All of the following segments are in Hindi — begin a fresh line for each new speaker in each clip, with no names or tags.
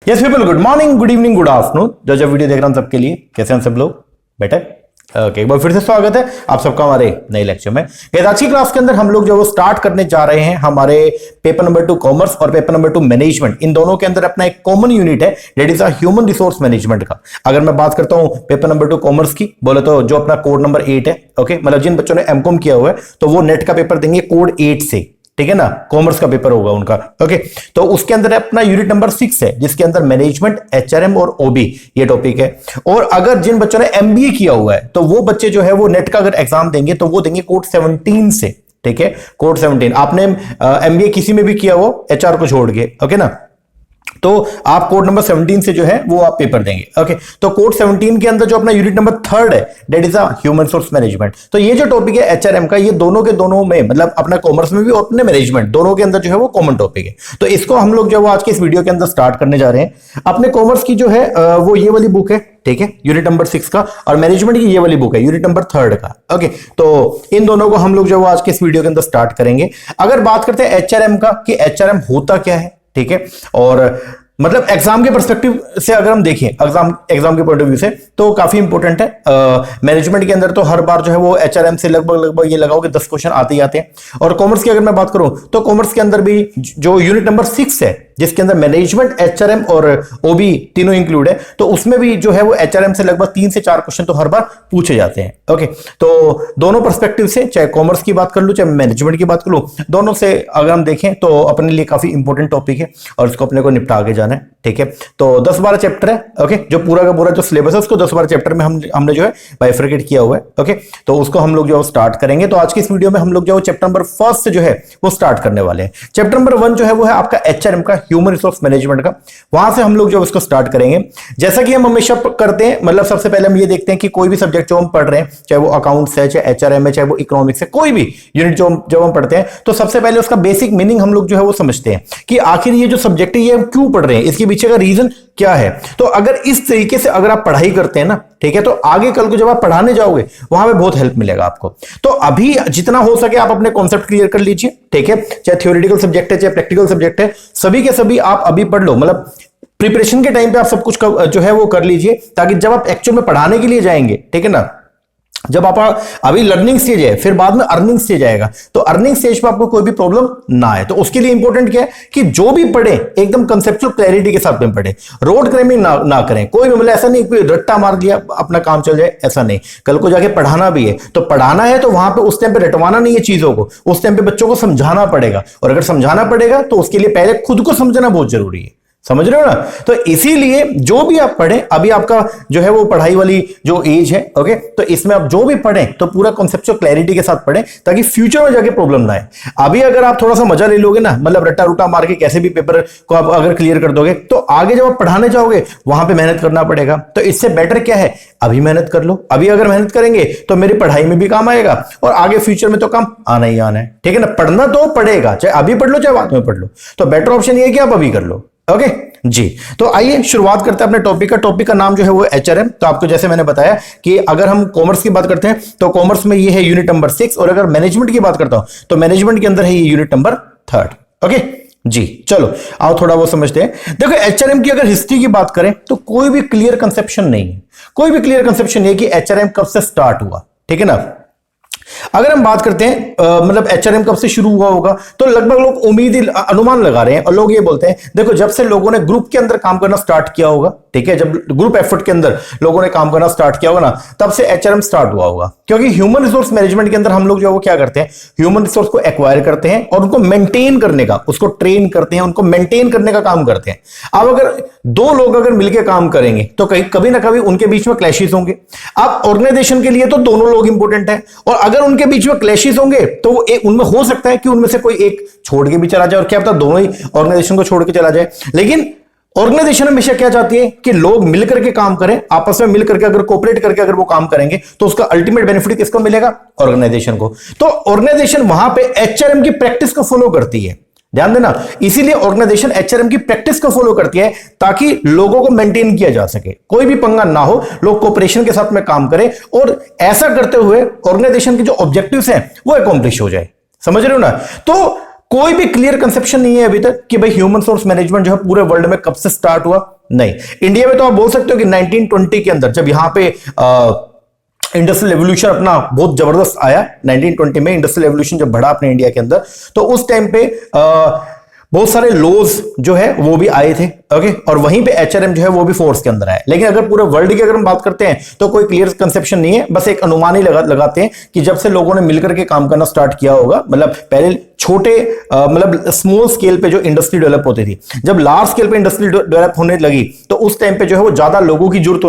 Yes people, good morning, good evening, good afternoon. जो जब वीडियो देख रहा हूं सबके लिए कैसे हैं सब लोग? बेटर ओके, एक बार फिर से स्वागत है आप सबका हमारे नए लेक्चर में। आज की क्लास के अंदर हम लोग जो वो स्टार्ट करने जा रहे हैं हमारे पेपर नंबर 2 कॉमर्स और पेपर नंबर 2 मैनेजमेंट। इन दोनों के अंदर अपना एक कॉमन यूनिट है that is human resource management का। अगर मैं बात करता हूं पेपर नंबर 2 कॉमर्स की, बोले तो जो अपना कोड नंबर 8 है, ओके, मतलब जिन बच्चों ने एमकॉम किया हुआ है तो वो नेट का पेपर देंगे कोड 8 से, ठीक है ना, कॉमर्स का पेपर होगा उनका। ओके, तो उसके अंदर अपना यूनिट नंबर 6 है जिसके अंदर मैनेजमेंट, एचआरएम और ओबी ये टॉपिक है। और अगर जिन बच्चों ने एमबीए किया हुआ है तो वो बच्चे जो है वो नेट का अगर एग्जाम देंगे तो वो देंगे कोड 17 से, ठीक है, कोड 17। आपने एमबीए किसी में भी किया हो एचआर को छोड़ के, ओके ना, तो आप कोड नंबर 17 से जो है वो आप पेपर देंगे। ओके, तो कोड 17 के अंदर जो अपना यूनिट नंबर 3 है that is human resource management. तो ये जो टॉपिक है एचआरएम का, ये दोनों के दोनों में, मतलब अपना कॉमर्स में भी और अपने मैनेजमेंट दोनों के अंदर जो है वो कॉमन टॉपिक है। तो इसको हम लोग जो है आज के इस वीडियो के अंदर स्टार्ट करने जा रहे हैं। अपने कॉमर्स की जो है वो ये वाली बुक है, ठीक है, यूनिट नंबर 6 का, और मैनेजमेंट की ये वाली बुक है यूनिट नंबर 3 का। ओके, तो इन दोनों को हम लोग जो आज के इस वीडियो के अंदर स्टार्ट करेंगे। अगर बात करते हैं एचआरएम का कि एचआरएम होता क्या है, ठीक है, और मतलब एग्जाम के पर्सपेक्टिव से अगर हम देखें, एग्जाम के पॉइंट ऑफ व्यू से तो काफी इंपॉर्टेंट है। मैनेजमेंट के अंदर तो हर बार जो है वो एचआरएम से लगभग ये लगाओ कि 10 क्वेश्चन आते ही आते हैं। और कॉमर्स की अगर मैं बात करूं तो कॉमर्स के अंदर भी जो यूनिट नंबर 6 है जिसके अंदर मैनेजमेंट, एचआरएम और ओबी तीनों इंक्लूड है, तो उसमें भी जो है वो एचआरएम से लगभग 3 से 4 क्वेश्चन तो हर बार पूछे जाते हैं। ओके, तो दोनों पर्सपेक्टिव से, चाहे कॉमर्स की बात कर लूं चाहे मैनेजमेंट की बात कर लूं, दोनों से अगर हम देखें तो अपने लिए काफी इंपॉर्टेंट टॉपिक है और इसको अपने को निपटा के जाना है, ठीक है। तो 10-12 चैप्टर है, ओके, जो पूरा का पूरा जो सिलेबस है उसको 10-12 चैप्टर में हमने जो है बाइफरकेट किया हुआ है। ओके, तो उसको हम लोग जो स्टार्ट करेंगे। तो आज की इस वीडियो में हम लोग जो चैप्टर नंबर 1 से जो है वो स्टार्ट करने वाले हैं। चैप्टर नंबर 1 जो है वो है आपका एचआरएम का, ह्यूमन रिसोर्स मैनेजमेंट का। वहां से हम लोग जो इसको स्टार्ट करेंगे। जैसा कि हम हमेशा करते हैं, मतलब सबसे पहले हम ये देखते हैं कि कोई भी सब्जेक्ट जो हम पढ़ रहे हैं, चाहे वो अकाउंट्स है, चाहे एचआरएम है, चाहे वो इकोनॉमिक्स है, कोई भी यूनिट जो हम पढ़ते हैं, तो सबसे पहले उसका बेसिक मीनिंग हम लोग जो है वो समझते हैं कि आखिर ये जो सब्जेक्ट है ये हम क्यों पढ़ रहे हैं, इसके पीछे का रीजन क्या है। तो अगर इस तरीके से अगर आप पढ़ाई करते हैं ना, ठीक है, तो आगे कल को जब आप पढ़ाने जाओगे वहां पे बहुत हेल्प मिलेगा आपको। तो अभी जितना हो सके आप अपने कॉन्सेप्ट क्लियर कर लीजिए, ठीक है, चाहे थ्योरेटिकल सब्जेक्ट है चाहे प्रैक्टिकल सब्जेक्ट है, सभी के सभी आप अभी पढ़ लो। मतलब प्रिपरेशन के टाइम पे आप सब कुछ जो है वो कर लीजिए, ताकि जब आप एक्चुअल में पढ़ाने के लिए जाएंगे, ठीक है ना, जब आप अभी लर्निंग स्टेज है फिर बाद में अर्निंग स्टेज आएगा, तो अर्निंग स्टेज पे आपको कोई भी प्रॉब्लम ना आए। तो उसके लिए इंपॉर्टेंट क्या है कि जो भी पढ़े एकदम कंसेप्चुअल क्लैरिटी के साथ में पढ़े, रोड क्रैमिंग ना करें। कोई भी, मतलब ऐसा नहीं कोई रट्टा मार दिया अपना काम चल जाए, ऐसा नहीं। कल को जाके पढ़ाना भी है तो पढ़ाना है तो वहां पे उस टाइम पे रटवाना नहीं है चीजों को, उस टाइम पे बच्चों को समझाना पड़ेगा। और अगर समझाना पड़ेगा तो उसके लिए पहले खुद को समझना बहुत जरूरी है, समझ रहे हो ना। तो इसीलिए जो भी आप पढ़ें, अभी आपका जो है वो पढ़ाई वाली जो एज है, ओके, तो इसमें आप जो भी पढ़ें तो पूरा कॉन्सेप्चुअल क्लैरिटी के साथ पढ़ें ताकि फ्यूचर में जाके प्रॉब्लम ना आए। अभी अगर आप थोड़ा सा मजा ले लोगे ना, मतलब रट्टा रूटा मार के कैसे भी पेपर को आप अगर क्लियर कर दोगे, तो आगे जब आप पढ़ाने जाओगे वहां पे मेहनत करना पड़ेगा। तो इससे बेटर क्या है, अभी मेहनत कर लो। अभी अगर मेहनत करेंगे तो मेरी पढ़ाई में भी काम आएगा और आगे फ्यूचर में तो काम आना ही आना है, ठीक है ना। पढ़ना तो पड़ेगा, चाहे अभी पढ़ लो चाहे बाद में पढ़ लो, तो बेटर ऑप्शन ये है कि आप अभी कर लो। ओके जी, तो आइए शुरुआत करते हैं अपने टॉपिक का। टॉपिक का नाम जो है वो एचआरएम। तो आपको जैसे मैंने बताया कि अगर हम कॉमर्स की बात करते हैं तो कॉमर्स में ये है यूनिट नंबर 6, और अगर मैनेजमेंट की बात करता हूं तो मैनेजमेंट के अंदर है ये यूनिट नंबर 3। ओके जी, चलो आओ थोड़ा वो समझते हैं। देखो एचआरएम की अगर हिस्ट्री की बात करें तो कोई भी क्लियर कंसेप्शन नहीं है, कोई भी क्लियर कंसेप्शन नहीं है कि एचआरएम कब से स्टार्ट हुआ, ठीक है ना। अगर हम बात करते हैं मतलब एचआरएम कब से शुरू हुआ होगा, तो लगभग लोग उम्मीद अनुमान लगा रहे हैं और लोग ये बोलते हैं, देखो जब से लोगों ने ग्रुप के अंदर काम करना स्टार्ट किया होगा, ठीक है, जब ग्रुप एफर्ट के अंदर लोगों ने काम करना स्टार्ट किया होगा ना, तब से एचआरएम स्टार्ट हुआ होगा। क्योंकि ह्यूमन रिसोर्स मैनेजमेंट के अंदर हम लोग जो है वो क्या करते हैं, ह्यूमन रिसोर्स को एक्वायर करते हैं और उनको मेंटेन करने का, उसको ट्रेन करते हैं, उनको मेंटेन करने का काम करते हैं। अब अगर दो लोग अगर मिलकर काम करेंगे तो कभी ना कभी उनके बीच में क्लैशेस होंगे। अब ऑर्गेनाइजेशन के लिए तो दोनों लोग इंपॉर्टेंट है, और अगर उनके बीच में क्लैशेस होंगे तो उनमें हो सकता है कि उनमें से कोई एक छोड़ के भी चला जाए, और क्या पता दोनों ही ऑर्गेनाइजेशन को छोड़ के चला जाए। लेकिन ऑर्गेनाइजेशन हमेशा क्या चाहती है कि लोग मिलकर के काम करें, आपस में मिलकर के अगर कोऑपरेट करके अगर वो काम करेंगे तो उसका अल्टीमेट बेनिफिट किसको मिलेगा, ऑर्गेनाइजेशन को। तो ऑर्गेनाइजेशन वहां पे एचआरएम की प्रैक्टिस को फॉलो करती है, ध्यान देना। इसीलिए ऑर्गेनाइजेशन एचआरएम की प्रैक्टिस को फॉलो करती है ताकि लोगों को मेंटेन किया जा सके, कोई भी पंगा ना हो, लोग कोऑपरेशन के साथ में काम करें, और ऐसा करते हुए ऑर्गेनाइजेशन के जो ऑब्जेक्टिव्स हैं वो अकॉम्प्लिश हो जाए, समझ रहे हो ना। तो कोई भी क्लियर कंसेप्शन नहीं है अभी तक कि भाई ह्यूमन सोर्स मैनेजमेंट जो है पूरे वर्ल्ड में कब से स्टार्ट हुआ। नहीं, इंडिया में तो आप बोल सकते हो कि 1920 के अंदर जब यहां पे इंडस्ट्रियल रेवोल्यूशन अपना बहुत जबरदस्त आया, 1920 में इंडस्ट्रियल रेवोल्यूशन जब बढ़ा अपने इंडिया के अंदर, तो उस टाइम पे बहुत सारे लॉज जो है वो भी आए थे। ओके, और वहीं पे एचआरएम जो है वो भी फोर्स के अंदर आया। लेकिन अगर पूरे वर्ल्ड की अगर हम बात करते हैं तो कोई क्लियर कंसेप्शन नहीं है, बस एक अनुमान ही लगाते हैं कि जब से लोगों ने मिलकर के काम करना स्टार्ट किया होगा, मतलब पहले छोटे मतलब स्मॉल स्केल पे जो इंडस्ट्री डेवलप होती थी, जब लार्ज स्केल पे इंडस्ट्री डेवलप होने लगी तो उस टाइम पे जो है वो ज्यादा लोगों की जरूरत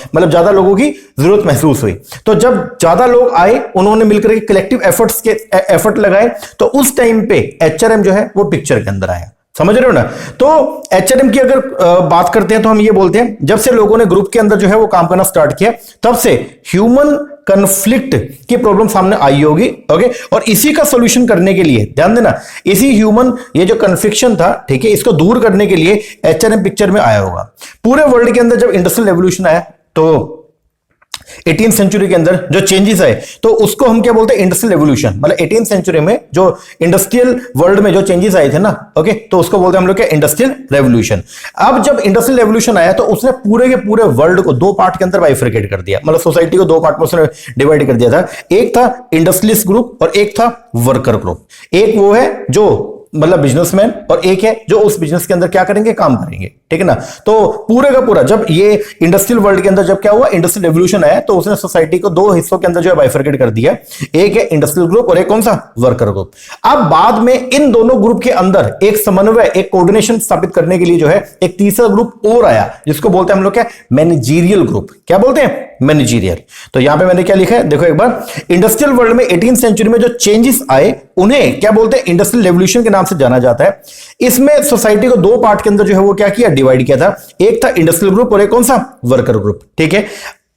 मतलब ज्यादा लोगों की जरूरत महसूस हुई। तो जब ज्यादा लोग आए, उन्होंने मिलकर के कलेक्टिव एफर्ट लगाए, तो उस टाइम पे एचआरएम जो है वो पिक्चर के अंदर आया। समझ रहे हो ना? तो एचआरएम की अगर बात करते हैं तो हम ये बोलते हैं जब से लोगों ने ग्रुप के अंदर जो है वो काम करना स्टार्ट किया, तब से ह्यूमन कन्फ्लिक्ट की प्रॉब्लम सामने आई होगी। ओके, और इसी का सॉल्यूशन करने के लिए ध्यान देना, इसी ह्यूमन ये जो कन्फ्लिक्शन था, ठीक है, इसको दूर करने के लिए एचआरएम पिक्चर में आया होगा। पूरे वर्ल्ड के अंदर जब इंडस्ट्रियल रेवोल्यूशन आया तो 18th सेंचुरी के अंदर जो चेंजेस आए तो उसको हम क्या बोलते हैं, इंडस्ट्रियल रेवोल्यूशन। मतलब 18th सेंचुरी में जो इंडस्ट्रियल वर्ल्ड में जो चेंजेस आए थे ना, ओके, तो उसको बोलते हैं हम लोग क्या, इंडस्ट्रियल रेवोल्यूशन। अब जब इंडस्ट्रियल रेवोल्यूशन आया तो उसने पूरे के पूरे वर्ल्ड को दो पार्ट के अंदर बाइफरकेट कर दिया, मतलब सोसाइटी को दो पार्ट में उसने डिवाइड कर दिया था। एक था इंडस्ट्रियलिस्ट ग्रुप और एक था वर्कर ग्रुप। एक वो है जो मतलब बिजनेसमैन, और एक है जो उस बिजनेस के अंदर क्या करेंगे, काम करेंगे, ठीक है ना। तो पूरे का पूरा जब ये इंडस्ट्रियल वर्ल्ड के अंदर जब क्या हुआ, इंडस्ट्रियल रेवोल्यूशन आया, तो उसने सोसाइटी को दो हिस्सों के अंदर जो है बाइफरकेट कर दिया। एक है इंडस्ट्रियल ग्रुप और एक कौन सा, वर्कर ग्रुप। अब बाद में इन दोनों ग्रुप के अंदर एक समन्वय, एक कोऑर्डिनेशन स्थापित करने के लिए जो है एक तीसरा ग्रुप और आया, जिसको बोलते हैं हम लोग क्या, मैनेजीरियल ग्रुप। क्या बोलते हैं, मैनेजीरियल। तो यहां पे मैंने क्या लिखा है, देखो एक बार, इंडस्ट्रियल वर्ल्ड में 18th सेंचुरी में जो चेंजेस आए उन्हें क्या बोलते हैं, इंडस्ट्रियल रेवोल्यूशन के नाम से जाना जाता है। इसमें सोसाइटी को दो पार्ट के अंदर जो है वो क्या किया, डिवाइड किया था। एक था इंडस्ट्रियल ग्रुप और एक कौन सा, वर्कर ग्रुप, ठीक है।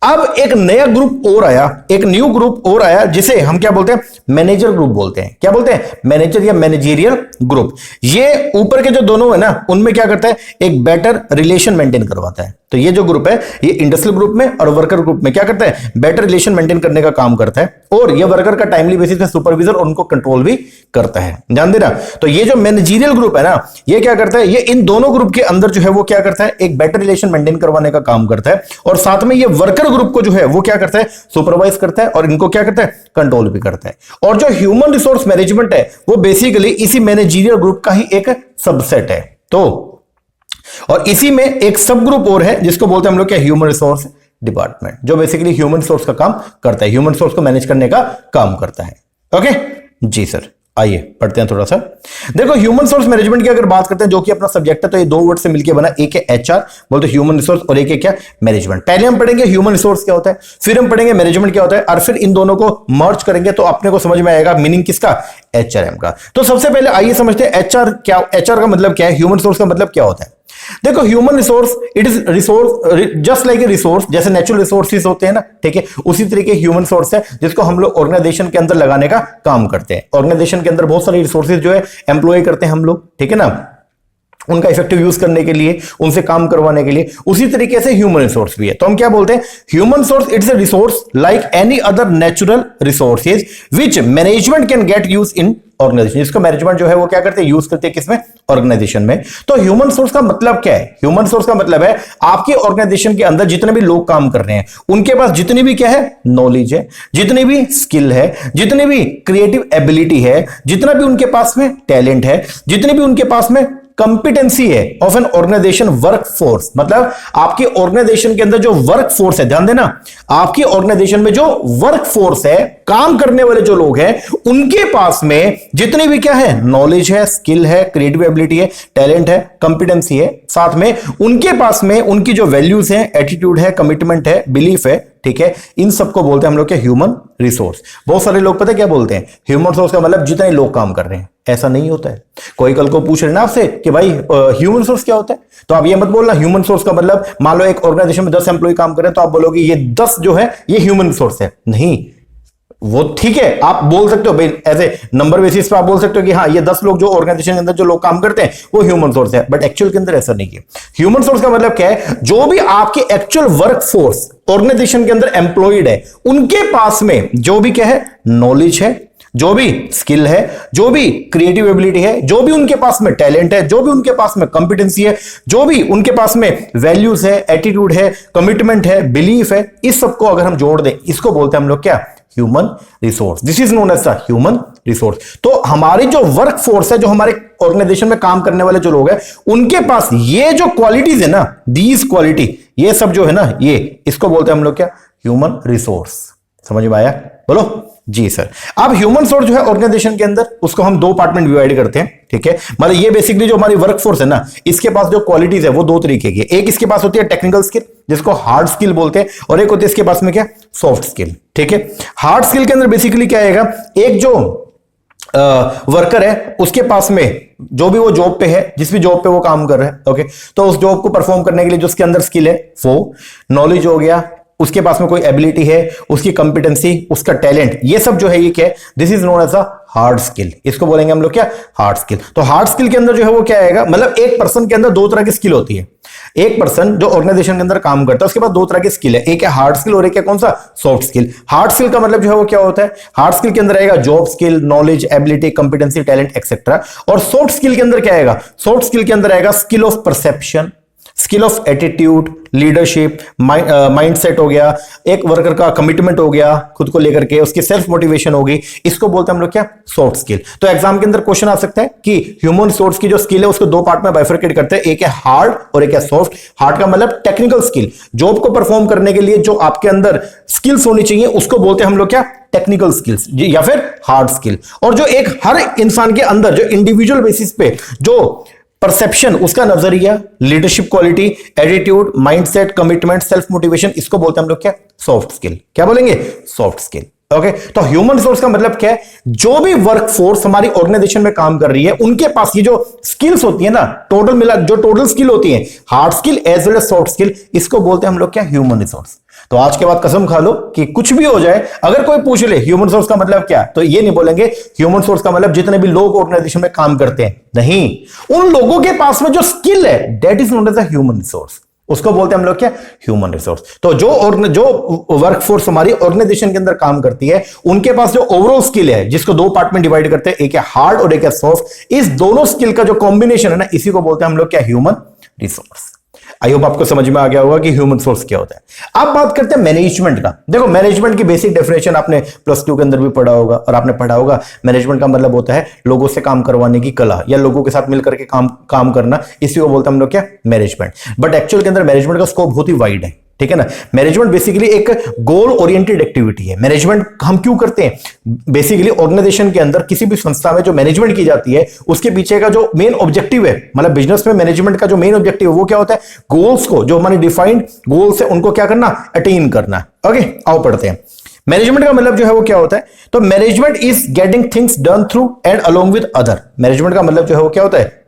अब एक नया ग्रुप और आया, एक न्यू ग्रुप और आया, जिसे हम क्या बोलते हैं, मैनेजर ग्रुप बोलते हैं। क्या बोलते हैं, मैनेजर या मैनेजीरियल ग्रुप। ये ऊपर के जो दोनों है ना, उनमें क्या करता है, एक बेटर रिलेशन मेंटेन करवाता है। तो ये जो ग्रुप है, ये इंडस्ट्रियल ग्रुप में और वर्कर ग्रुप में क्या करता है, बेटर रिलेशन मेंटेन करने का काम करता है, और ये वर्कर का टाइमली बेसिस पे सुपरविजन और उनको कंट्रोल भी करता है। ध्यान देना। तो ये जो मैनेजीरियल ग्रुप है ना, ये क्या करता है, ये इन दोनों ग्रुप के अंदर जो है वो क्या करता है, एक बेटर रिलेशन मेंटेन करवाने का काम करता है, और साथ में ये वर्कर ग्रुप को जो है वो क्या करता है, सुपरवाइज करता है, और इनको क्या करता है, कंट्रोल भी करता है। और जो ह्यूमन रिसोर्स मैनेजमेंट है वो बेसिकली इसी मैनेजीरियल ग्रुप का ही एक सबसेट है। तो और इसी में एक सब ग्रुप और है जिसको बोलते हैं हम लोग क्या, ह्यूमन रिसोर्स डिपार्टमेंट, जो बेसिकली ह्यूमन रिसोर्स का काम करता है, ह्यूमन रिसोर्स को मैनेज करने का काम करता है। ओके जी सर, आइए पढ़ते हैं थोड़ा सा। देखो, ह्यूमन रिसोर्स मैनेजमेंट की अगर बात करते हैं, जो कि अपना सब्जेक्ट है, तो ये दो वर्ड से मिलकर बना, एक है एचआर बोलते हैं ह्यूमन रिसोर्स, और एक है क्या, मैनेजमेंट। पहले हम पढ़ेंगे ह्यूमन रिसोर्स क्या होता है, फिर हम पढ़ेंगे मैनेजमेंट क्या होता है, और फिर इन दोनों को मर्ज करेंगे तो अपने को समझ में आएगा मीनिंग किसका, एचआरएम का। तो सबसे पहले आइए समझते हैं एचआर क्या, एचआर का मतलब क्या है, ह्यूमन रिसोर्स का मतलब क्या होता है। देखो, human resource it is resource just like a resource, जैसे नेचुरल रिसोर्सेज होते हैं ना, ठीक है, उसी तरीके ह्यूमन रिसोर्स है जिसको हम लोग ऑर्गेनाइजेशन के अंदर लगाने का काम करते हैं। ऑर्गेनाइजेशन के अंदर बहुत सारी रिसोर्सेज जो है एम्प्लॉय करते हैं हम लोग, ठीक है ना, उनका इफेक्टिव यूज करने के लिए, उनसे काम करवाने के लिए। उसी तरीके से ह्यूमन रिसोर्स भी है। तो हम क्या बोलते हैं, human resource it's a resource like any other natural resources which management can get use in organisation. जिसको मैनेजमेंट जो है वो क्या करते हैं, यूज करते हैं किसमें, ऑर्गेनाइजेशन में। तो ह्यूमन रिसोर्स का मतलब क्या है, ह्यूमन रिसोर्स का मतलब है आपके ऑर्गेनाइजेशन के अंदर जितने भी लोग काम कर रहे हैं, उनके पास जितनी भी क्या है, नॉलेज है, जितनी भी स्किल है, जितनी भी क्रिएटिव एबिलिटी है, जितना भी उनके पास में टैलेंट है, जितनी भी उनके पास में कंपिटेंसी है of an organisation work force. मतलब आपके ऑर्गेनाइजेशन के अंदर जो वर्क फोर्स है, ध्यान देना, आपकी ऑर्गेनाइजेशन में जो वर्क फोर्स है, काम करने वाले जो लोग हैं, उनके पास में जितनी भी क्या है, नॉलेज है, स्किल है, क्रिएटिव एबिलिटी है, टैलेंट है, कंपिटेंसी है, साथ में उनके पास में उनकी जो वैल्यूज है, एटीट्यूड है, कमिटमेंट है, बिलीफ है, ठीक है, इन सबको बोलते हैं हम लोग क्या, ह्यूमन रिसोर्स। बहुत सारे लोग पता है क्या बोलते हैं, ह्यूमन रिसोर्स का मतलब जितने लोग काम कर रहे हैं। ऐसा नहीं होता है। कोई कल को पूछ रहे ना आपसे कि भाई ह्यूमन रिसोर्स क्या होता है, तो आप ये मत बोलना ह्यूमन रिसोर्स का मतलब, मान लो एक ऑर्गेनाइजेशन में 10 एम्प्लॉय काम कर रहे हैं, तो आप बोलोगे ये 10 जो है ये ह्यूमन रिसोर्स है। नहीं, वो ठीक है, आप बोल सकते हो भाई, ऐसे नंबर बेसिस पे आप बोल सकते हो कि हाँ ये 10 लोग जो ऑर्गेनाइजेशन के अंदर जो लोग काम करते हैं वो ह्यूमन सोर्स है, बट एक्चुअल के अंदर ऐसा नहीं है। ह्यूमन सोर्स का मतलब क्या है, जो भी आपके एक्चुअल वर्क फोर्स ऑर्गेनाइजेशन के अंदर एम्प्लॉयड है, उनके पास में जो भी क्या है, नॉलेज है, जो भी स्किल है, जो भी क्रिएटिव एबिलिटी है, जो भी उनके पास में टैलेंट है, जो भी उनके पास में कॉम्पिटेंसी है, जो भी उनके पास में वैल्यूज है, एटीट्यूड है, कमिटमेंट है, बिलीफ है, इस सबको अगर हम जोड़ दें, इसको बोलते हैं हम लोग क्या? Human resource. This is known as the human resource. तो हमारी जो वर्क फोर्स है, जो हमारे ऑर्गेनाइजेशन में काम करने वाले जो लोग हैं, उनके पास ये जो क्वालिटीज है ना, दीज क्वालिटी, ये सब जो है ना, ये इसको बोलते हैं हम लोग क्या? Human resource. समझ में आया? बोलो जी सर। अब ह्यूमन सोर्स जो है ऑर्गेनाइजेशन के अंदर, उसको हम दो पार्ट में डिवाइड करते हैं, ठीक है? मतलब ये बेसिकली जो हमारी वर्क फोर्स है ना, इसके पास जो क्वालिटीज है वो दो तरीके की। एक इसके पास होती है टेक्निकल स्किल, जिसको हार्ड स्किल बोलते हैं, और एक होती है इसके पास में क्या? सॉफ्ट स्किल, ठीक है? हार्ड स्किल के अंदर बेसिकली क्या आएगा? एक जो वर्कर है, उसके पास में जो भी वो जॉब पे है, जिस भी जॉब पे वो काम कर रहा है, ओके, तो उस जॉब को परफॉर्म करने के लिए जो उसके अंदर स्किल है, वो नॉलेज हो गया, उसके पास में कोई एबिलिटी है, उसकी कॉम्पिटेंसी, उसका टैलेंट, ये सब जो है ये क्या है? This is known as a hard skill. इसको बोलेंगे हम लोग क्या? Hard skill. तो हार्ड स्किल के अंदर जो है वो क्या आएगा? मतलब एक पर्सन के अंदर दो तरह की स्किल होती है। एक पर्सन जो ऑर्गेनाइजेशन के अंदर काम करता है, उसके पास दो तरह की स्किल है, एक है हार्ड स्किल और एक है कौन सा? Soft skill. हार्ड स्किल का मतलब जो है वो क्या होता है? हार्ड स्किल के अंदर आएगा job skill, knowledge, ability, competency, talent etcetera. और सॉफ्ट स्किल के अंदर क्या आएगा? सॉफ्ट स्किल के अंदर आएगा skill of perception, skill of attitude, leadership, mindset हो गया, एक वर्कर का कमिटमेंट हो गया खुद को लेकर के, उसकी सेल्फ मोटिवेशन होगी, इसको बोलते हैं हम लोग क्या? Soft skill. तो एग्जाम के अंदर क्वेश्चन आ सकता है कि ह्यूमन रिसोर्स की जो स्किल है उसको दो पार्ट में बाइफरकेट करते हैं, एक है हार्ड और एक है सॉफ्ट। हार्ड का मतलब टेक्निकल स्किल, जॉब को परफॉर्म करने के लिए जो आपके अंदर स्किल्स होनी चाहिए, उसको बोलते हैं हम लोग क्या? टेक्निकल स्किल्स या फिर हार्ड स्किल। और जो एक हर इंसान के अंदर जो इंडिविजुअल बेसिस पे जो परसेप्शन, उसका नजरिया, leadership quality, attitude, mindset, commitment, self motivation, इसको बोलते हैं हम लोग क्या? Soft skill. क्या बोलेंगे? Soft skill. ओके, तो ह्यूमन रिसोर्स का मतलब क्या है? जो भी वर्क फोर्स हमारी ऑर्गेनाइजेशन में काम कर रही है, उनके पास ये जो स्किल्स होती है ना, टोटल मिला जो टोटल स्किल होती है, hard skill as well as soft skill, इसको बोलते हैं हम लोग क्या? Human resource. तो आज के बाद कसम खा लो कि कुछ भी हो जाए, अगर कोई पूछ ले ह्यूमन रिसोर्स का मतलब क्या, तो ये नहीं बोलेंगे ह्यूमन रिसोर्स का मतलब जितने भी लोग ऑर्गेनाइजेशन में काम करते हैं, नहीं, उन लोगों के पास में जो स्किल है, that is known as a human resource. उसको बोलते हैं हम लोग क्या? Human resource. तो जो वर्क फोर्स हमारी ऑर्गेनाइजेशन के अंदर काम करती है, उनके पास जो ओवरऑल स्किल है, जिसको दो पार्ट में डिवाइड करते हैं, एक है हार्ड और एक है सॉफ्ट, इस दोनों स्किल का जो कॉम्बिनेशन है ना, इसी को बोलते हैं हम लोग क्या? Human resource. आई होप आपको समझ में आ गया होगा कि ह्यूमन रिसोर्स क्या होता है। अब बात करते हैं मैनेजमेंट का। देखो, मैनेजमेंट की बेसिक डेफिनेशन आपने +2 के अंदर भी पढ़ा होगा, और आपने पढ़ा होगा मैनेजमेंट का मतलब होता है लोगों से काम करवाने की कला, या लोगों के साथ मिलकर के काम करना, इसी को बोलते हैं हम लोग क्या? मैनेजमेंट। बट एक्चुअल के अंदर मैनेजमेंट का स्कोप बहुत ही वाइड है, ठीक है ना? मैनेजमेंट बेसिकली एक गोल ओरिएंटेड एक्टिविटी है। मैनेजमेंट हम क्यों करते हैं? बेसिकली ऑर्गेनाइजेशन के अंदर किसी भी संस्था में जो मैनेजमेंट की जाती है, उसके पीछे का जो मेन ऑब्जेक्टिव है, मतलब बिजनेस में मैनेजमेंट का जो मेन ऑब्जेक्टिव है वो क्या होता है? गोल्स को, जो हमारे डिफाइंड गोल्स है, उनको क्या करना? अटेन करना। ओके, आओ पढ़ते हैं। मैनेजमेंट का मतलब जो है वो क्या होता है? तो management is getting things done through and along with other. Management का मतलब जो है वो क्या होता है?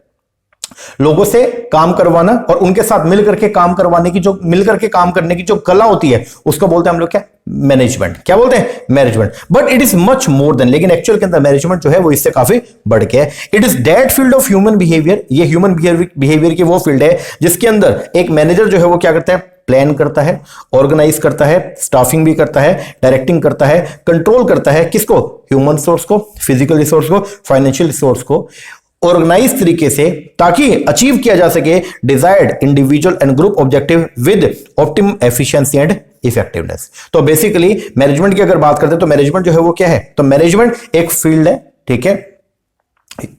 लोगों से काम करवाना और उनके साथ मिलकर के काम करवाने की, जो मिलकर के काम करने की जो कला होती है, उसको बोलते हैं हम लोग क्या? मैनेजमेंट। क्या बोलते हैं? Management. But it is much more than, लेकिन एक्चुअल के अंदर मैनेजमेंट जो है वो इससे काफी बढ़ के है। It is that field of human behaviour. ये ह्यूमन बिहेवियर की वो फील्ड है जिसके अंदर एक मैनेजर जो है वो क्या करता है? प्लान करता है, ऑर्गेनाइज करता है, स्टाफिंग भी करता है, डायरेक्टिंग करता है, कंट्रोल करता है। किसको? ह्यूमन रिसोर्स को, फिजिकल रिसोर्स को, फाइनेंशियल रिसोर्स को, ऑर्गेनाइज तरीके से, ताकि अचीव किया जा सके desired individual and group objective with optimum efficiency and effectiveness. तो बेसिकली मैनेजमेंट की अगर बात करते हैं तो मैनेजमेंट जो है वो क्या है? तो मैनेजमेंट एक फील्ड है, ठीक है,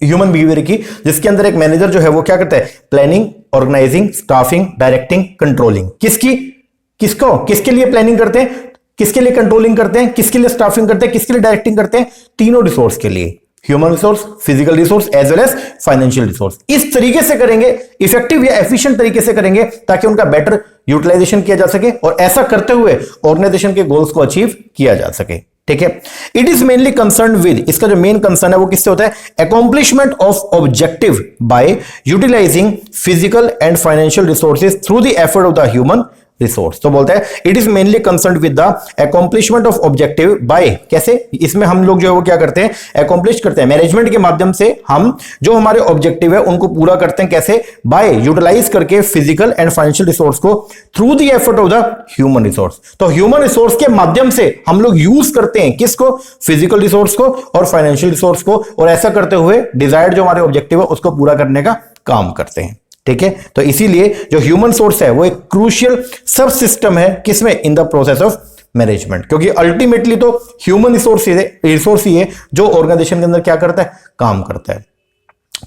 ह्यूमन बिहेवियर की, जिसके अंदर एक मैनेजर जो है वो क्या करता है? Planning, organising, staffing, directing, controlling. किसके लिए प्लानिंग करते हैं, किसके लिए कंट्रोलिंग करते हैं, किसके लिए स्टाफिंग करते हैं, किसके लिए डायरेक्टिंग करते हैं? तीनों रिसोर्स के लिए, human resource, physical resource as well as financial resource. इस तरीके से करेंगे, इफेक्टिव या एफिशिएंट तरीके से करेंगे, ताकि उनका बेटर यूटिलाइजेशन किया जा सके, और ऐसा करते हुए ऑर्गेनाइजेशन के गोल्स को अचीव किया जा सके, ठीक है। It is mainly concern with, इसका जो मेन कंसर्न है वो किससे होता है? Accomplishment of objective by utilising physical and financial resources through the effort of the human resource. तो बोलते हैं it is mainly concern with the accomplishment of objective by, कैसे, इसमें हम लोग जो है वो क्या करते हैं, अकॉम्प्लिश करते हैं मैनेजमेंट के माध्यम से, हम जो हमारे ऑब्जेक्टिव है उनको पूरा करते हैं, कैसे, बाय यूटिलाइज करके फिजिकल एंड फाइनेंशियल रिसोर्स को through the effort of the human resource. तो ह्यूमन रिसोर्स के माध्यम से हम लोग यूज करते हैं किसको, फिजिकल रिसोर्स को और फाइनेंशियल रिसोर्स को, और ऐसा करते हुए डिजायर्ड जो हमारे ऑब्जेक्टिव है उसको पूरा करने का काम करते हैं। ठीक है, तो इसीलिए जो ह्यूमन सोर्स है वो एक क्रूशियल सब सिस्टम है किसमें, in the process of management, क्योंकि अल्टीमेटली तो ह्यूमन रिसोर्स ही है जो ऑर्गेनाइजेशन के अंदर क्या करता है, काम करता है।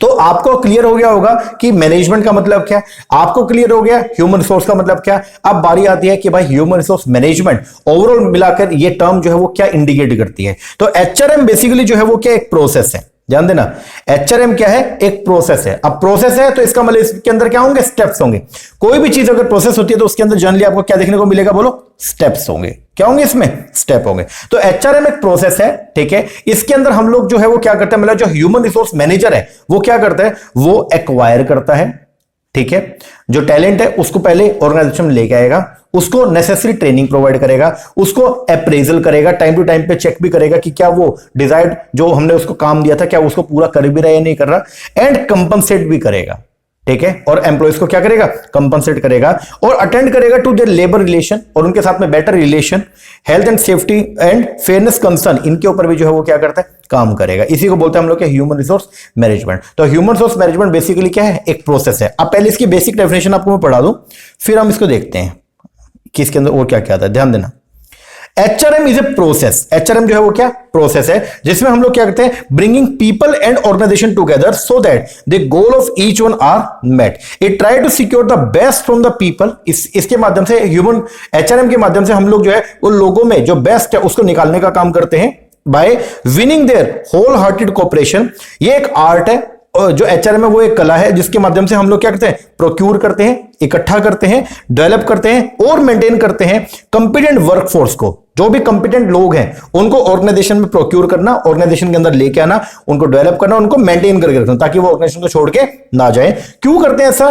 तो आपको क्लियर हो गया होगा कि मैनेजमेंट का मतलब क्या है, आपको क्लियर हो गया ह्यूमन रिसोर्स का मतलब क्या। अब बारी आती है कि भाई ह्यूमन रिसोर्स मैनेजमेंट ओवरऑल मिलाकर ये टर्म जो है वो क्या इंडिकेट करती है। तो एचआरएम बेसिकली जो है वो क्या, एक प्रोसेस है, ध्यान देना, एचआरएम क्या है, एक प्रोसेस है। अब प्रोसेस है तो इसका मतलब इसके अंदर क्या होंगे, स्टेप्स होंगे। कोई भी चीज अगर प्रोसेस होती है तो उसके अंदर जनरली आपको क्या देखने को मिलेगा, बोलो, स्टेप्स होंगे। क्या होंगे इसमें, स्टेप होंगे। तो एचआरएम एक प्रोसेस है, ठीक है, इसके अंदर हम लोग जो है वो क्या करते हैं, मतलब जो ह्यूमन रिसोर्स मैनेजर है वो क्या करता है, वो एक्वायर करता है, ठीक है, जो टैलेंट है उसको पहले ऑर्गेनाइजेशन में लेके आएगा, उसको नेसेसरी ट्रेनिंग प्रोवाइड करेगा, उसको अप्रेजल करेगा, टाइम टू टाइम पे चेक भी करेगा कि क्या वो डिजायर्ड जो हमने उसको काम दिया था क्या उसको पूरा कर भी रहा है या नहीं कर रहा, एंड कंपनसेट भी करेगा, ठीक है, और एम्प्लॉइज को क्या करेगा, कंपनसेट करेगा, और अटेंड करेगा टू देयर लेबर रिलेशन, और उनके साथ में better relation, health and safety and fairness concern, इनके ऊपर भी जो है वो क्या करता है, काम करेगा। इसी को बोलते हैं हम लोग के ह्यूमन रिसोर्स मैनेजमेंट। तो ह्यूमन रिसोर्स मैनेजमेंट बेसिकली क्या है, एक प्रोसेस है। अब पहले इसकी बेसिक डेफिनेशन आपको मैं पढ़ा दूं, फिर हम इसको देखते हैं कि इसके अंदर और क्या क्या आता है। ध्यान देना, HRM is a process, HRM जो है वो क्या, प्रोसेस है, जिसमें हम लोग क्या करते हैं, bringing people and organisation together so that the goal of each one are met. It try to secure the best from the people. इसके माध्यम से ह्यूमन एचआरएम के माध्यम से हम लोग जो है वो लोगों में जो बेस्ट है उसको निकालने का काम करते हैं by winning their whole hearted cooperation. ये एक आर्ट है, जो एचआरएम है वो एक कला है जिसके माध्यम से हम लोग क्या करते हैं, प्रोक्यूर करते हैं, इकट्ठा करते हैं, डेवलप करते हैं और मेंटेन करते हैं कंपिटेंट वर्कफोर्स को। जो भी कंपिटेंट लोग हैं उनको ऑर्गेनाइजेशन में प्रोक्यूर करना, ऑर्गेनाइजेशन के अंदर लेके आना, उनको डेवलप करना, उनको मेंटेन करके रखना ताकि वो ऑर्गेनाइजेशन को छोड़ के ना जाए। क्यों करते हैं ऐसा,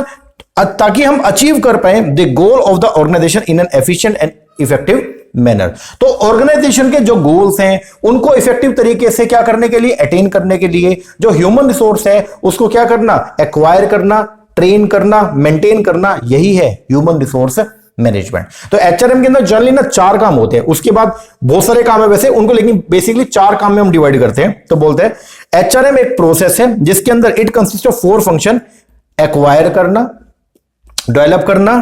ताकि हम अचीव कर पाए the goal of the organisation in an efficient and effective manner. तो ऑर्गेनाइजेशन के जो गोल्स हैं उनको इफेक्टिव तरीके से क्या करने के लिए, अटेन करने के लिए जो ह्यूमन रिसोर्स है उसको क्या करना, एक्वायर करना, ट्रेन करना, मेंटेन करना, यही है ह्यूमन रिसोर्स मैनेजमेंट। तो एचआरएम के अंदर जनरली ना 4 काम होते हैं, उसके बाद बहुत सारे काम है वैसे उनको, लेकिन बेसिकली 4 काम में हम डिवाइड करते हैं। तो बोलते हैं एचआरएम एक प्रोसेस है जिसके अंदर it consist of 4 function, acquire करना, डेवलप करना,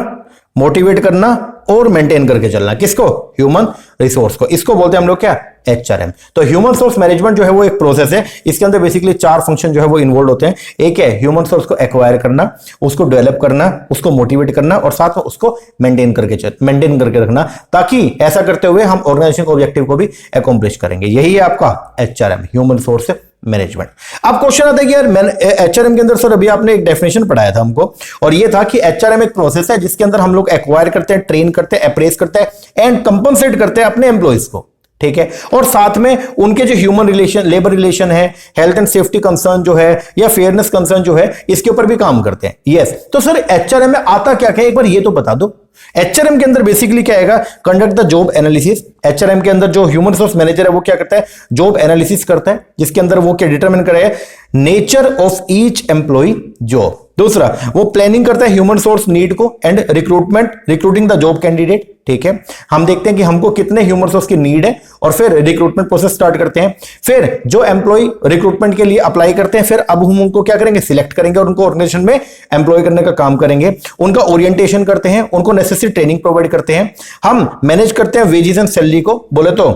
मोटिवेट करना और मेंटेन करके चलना। किसको, ह्यूमन रिसोर्स को। इसको बोलते हैं हम लोग क्या, एचआरएम। तो ह्यूमन रिसोर्स मैनेजमेंट जो है वो एक प्रोसेस है, इसके अंदर बेसिकली 4 फंक्शन जो है वो इन्वॉल्व होते हैं। एक है ह्यूमन रिसोर्स को एक्वायर करना, उसको डेवलप करना, उसको मोटिवेट करना और साथ में उसको मेंटेन करके रखना, ताकि ऐसा करते हुए हम ऑर्गेनाइजेशन ऑब्जेक्टिव को भी अकॉम्प्लिश करेंगे। यही है आपका एचआरएम, ह्यूमन रिसोर्स मैनेजमेंट। अब क्वेश्चन आता है कि यार एचआरएम के अंदर सर अभी आपने एक डेफिनेशन पढ़ाया था हमको, और ये था कि एचआरएम एक प्रोसेस है जिसके अंदर हम लोग एक्वायर करते हैं, ट्रेन करते हैं, अप्रेज करते हैं एंड कंपनसेट करते हैं अपने एम्प्लॉइज को, ठीक है, और साथ में उनके जो ह्यूमन रिलेशन, लेबर रिलेशन है, हेल्थ एंड सेफ्टी कंसर्न जो है या फेयरनेस कंसर्न जो है, इसके ऊपर भी काम करते हैं। यस, तो सर एचआरएम में आता क्या क्या, एक बार ये तो बता दो। एचआरएम के अंदर बेसिकली क्या आएगा, conduct the job analysis. HRM के अंदर जो ह्यूमन रिसोर्स मैनेजर है वो क्या करता है, जॉब एनालिसिस करता है, जिसके अंदर वो क्या डिटरमिन करेगा, nature of each employ job. दूसरा, वो प्लानिंग करता है ह्यूमन रिसोर्स नीड को and recruiting the job candidate, ठीक है, हम देखते हैं कि हमको कितने ह्यूमन रिसोर्स की नीड है और फिर रिक्रूटमेंट प्रोसेस स्टार्ट करते हैं। फिर जो एम्प्लॉय रिक्रूटमेंट के लिए अप्लाई करते हैं, फिर अब हम उनको क्या करेंगे, सिलेक्ट करेंगे और उनको ऑर्गेनाइजेशन में एम्प्लॉय करने का काम करेंगे। उनका ओरिएंटेशन करते हैं, उनको नेसेसरी ट्रेनिंग प्रोवाइड करते हैं, हम मैनेज करते हैं वेजेस एंड सैलरी को। बोले तो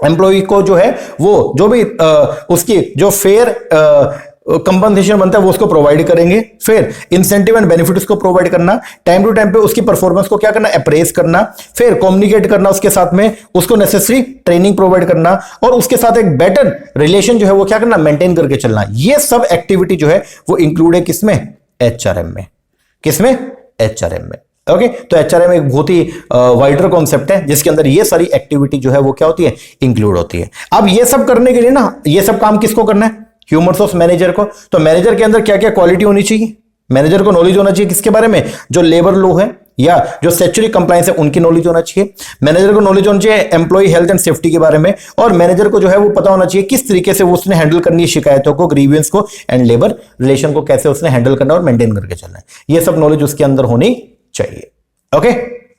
एम्प्लॉय को जो है वो जो भी उसकी जो फेयर कंपनसेशन बनता है वो उसको प्रोवाइड करेंगे। फिर इंसेंटिव एंड बेनिफिट उसको प्रोवाइड करना, टाइम टू टाइम पे उसकी परफॉर्मेंस को क्या करना, अप्रेज करना, फिर कम्युनिकेट करना उसके साथ में, उसको नेसेसरी ट्रेनिंग प्रोवाइड करना और उसके साथ एक बेटर रिलेशन जो है वो क्या करना, मेंटेन करके चलना। ये सब एक्टिविटी जो है वो इंक्लूड है किसमें, एचआरएम में। किसमें, एचआरएम में। ओके, तो एचआरएम एक बहुत ही वाइडर कॉन्सेप्ट है जिसके अंदर ये सारी एक्टिविटी जो है वो क्या होती है, इंक्लूड होती है। अब ये सब करने के लिए ना, ये सब काम किसको करना है, ह्यूमन रिसोर्स मैनेजर को। तो मैनेजर के अंदर क्या क्या क्वालिटी होनी चाहिए, मैनेजर को नॉलेज होना चाहिए किसके बारे में, जो लेबर लॉ है या जो स्टैट्यूटरी कंप्लायंस है उनकी नॉलेज होना चाहिए। मैनेजर को नॉलेज होना चाहिए एम्प्लॉय हेल्थ एंड सेफ्टी के बारे में, और मैनेजर को जो है वो पता होना चाहिए किस तरीके से वो उसने हैंडल करनी है शिकायतों को, ग्रीवियंस को एंड लेबर रिलेशन को कैसे उसने हैंडल करना और मेंटेन करके चलना है, ये सब नॉलेज उसके अंदर होनी चाहिए। ओके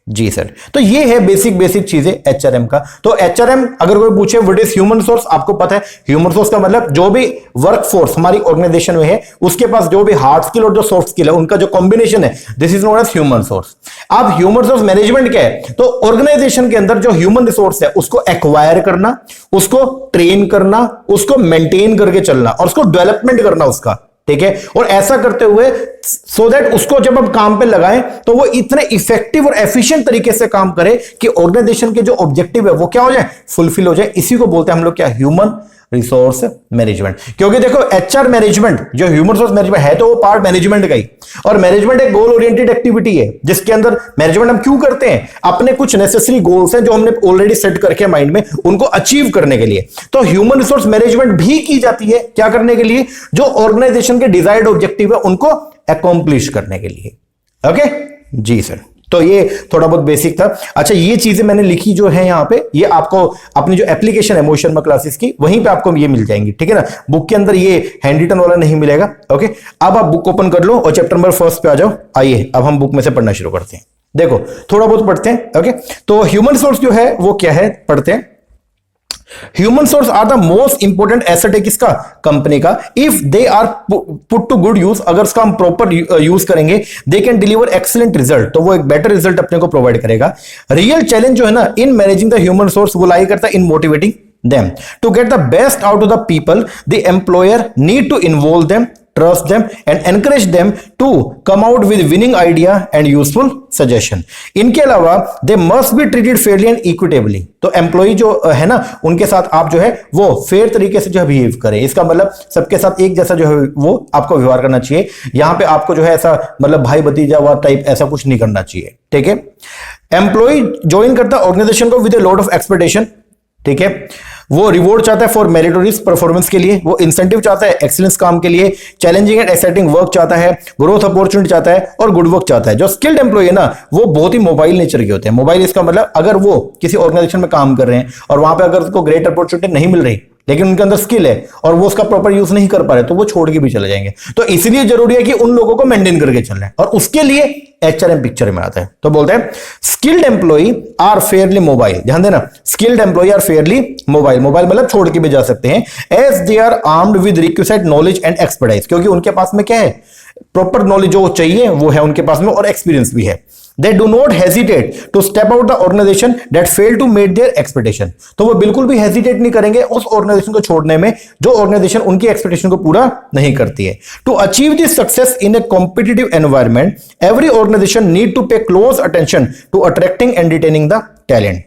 जी सर, तो ये है बेसिक चीजें एचआरएम का। तो एचआरएम अगर कोई पूछे व्हाट इज ह्यूमन सोर्स, आपको पता है ह्यूमन सोर्स का मतलब जो भी वर्क फोर्स हमारी ऑर्गेनाइजेशन में है उसके पास जो भी हार्ड स्किल और जो सॉफ्ट स्किल है उनका जो कॉम्बिनेशन है, this is known as human source. अब ह्यूमन सोर्स मैनेजमेंट क्या है, तो ऑर्गेनाइजेशन के अंदर जो ह्यूमन रिसोर्स है उसको एक्वायर करना, उसको ट्रेन करना, उसको मेंटेन करके चलना और उसको डेवलपमेंट करना उसका, ठीक है। और ऐसा करते हुए सो दैट उसको जब हम काम पे लगाएं तो वो इतने इफेक्टिव और एफिशिएंट तरीके से काम करे कि ऑर्गेनाइजेशन के जो ऑब्जेक्टिव है वो क्या हो जाए, फुलफिल हो जाए। इसी को बोलते हैं हम लोग क्या, ह्यूमन रिसोर्स मैनेजमेंट। क्योंकि देखो एचआर मैनेजमेंट जो ह्यूमन रिसोर्स मैनेजमेंट है तो वो पार्ट मैनेजमेंट का ही, और मैनेजमेंट एक गोल ओरिएंटेड एक्टिविटी है जिसके अंदर मैनेजमेंट हम क्यों करते हैं, अपने कुछ नेसेसरी गोल्स हैं जो हमने ऑलरेडी सेट करके माइंड में, उनको अचीव करने के लिए। तो ह्यूमन रिसोर्स मैनेजमेंट भी की जाती है क्या करने के लिए, जो ऑर्गेनाइजेशन के डिजायर्ड ऑब्जेक्टिव है उनको अकॉम्प्लिश करने के लिए। ओके जी सर, तो ये थोड़ा बहुत बेसिक था। अच्छा ये चीजें मैंने लिखी जो है यहाँ पे, ये आपको अपनी जो एप्लीकेशन है मोशन में क्लासेस की वहीं पे आपको ये मिल जाएंगी, ठीक है ना। बुक के अंदर ये हैंड रिटन वाला नहीं मिलेगा। ओके, अब आप बुक ओपन कर लो और चैप्टर नंबर 1 पे आ जाओ। आइए अब हम बुक में से पढ़ना शुरू करते हैं। देखो थोड़ा बहुत पढ़ते हैं। ओके, तो ह्यूमन रिसोर्स जो है वो क्या है, पढ़ते हैं। Human source are the most important asset है किसका, कंपनी का। If they are put to good use, अगर उसका हम प्रॉपर यूज करेंगे, they can deliver excellent result, तो वो एक बेटर रिजल्ट अपने को प्रोवाइड करेगा। रियल चैलेंज जो है ना in managing the human source वो लाई करता है इन motivating them to get the best out of the people. The employer need to involve them, trust them and encourage them to come out with winning idea and useful suggestion. इनके अलावा they must be treated fairly and equitably. तो एम्प्लॉय जो है ना उनके साथ आप जो है वो फेयर तरीके से जो है बिहेव करें। इसका मतलब सबके साथ एक जैसा जो है वो आपको व्यवहार करना चाहिए। यहां पे आपको जो है ऐसा मतलब भाई भतीजा हुआ टाइप ऐसा कुछ नहीं करना चाहिए, ठीक है। एम्प्लॉय ज्वाइन करता ऑर्गेनाइजेशन को with a lot of expectation, ठीक है। वो रिवॉर्ड चाहता है फॉर मेरिटोरियस परफॉर्मेंस के लिए, वो इंसेंटिव चाहता है एक्सीलेंस काम के लिए, चैलेंजिंग एंड एक्साइटिंग वर्क चाहता है, ग्रोथ अपॉर्चुनिटी चाहता है और गुड वर्क चाहता है। जो स्किल्ड एम्प्लॉय है ना वो बहुत ही मोबाइल नेचर के होते हैं। मोबाइल इसका मतलब अगर वो किसी ऑर्गेनाइजेशन में काम कर रहे हैं और वहां पे अगर उसको ग्रेट अपॉर्चुनिटी नहीं मिल रही लेकिन उनके अंदर स्किल है और वो उसका प्रॉपर यूज नहीं कर पा रहे तो वो छोड़ के भी चले जाएंगे। तो इसलिए जरूरी है कि उन लोगों को मेंटेन करके चलना है और उसके लिए एचआरएम पिक्चर में आता है। तो बोलते हैं skilled employ are fairly mobile, ध्यान देना, skilled employ are fairly mobile, mobile मतलब छोड़ के भी जा सकते हैं, as they are armed with requisite knowledge and expertise, क्योंकि उनके पास में क्या है, प्रॉपर नॉलेज जो चाहिए वो है उनके पास में और एक्सपीरियंस भी है। They do not hesitate to step out the organization that fail to meet their expectation. तो वो बिल्कुल भी हेजिटेट नहीं करेंगे उस ऑर्गेनाइजेशन को छोड़ने में जो ऑर्गेनाइजेशन उनकी एक्सपेक्टेशन को पूरा नहीं करती है। To achieve this success in a competitive environment, every organization need to pay close attention to attracting and retaining the talent.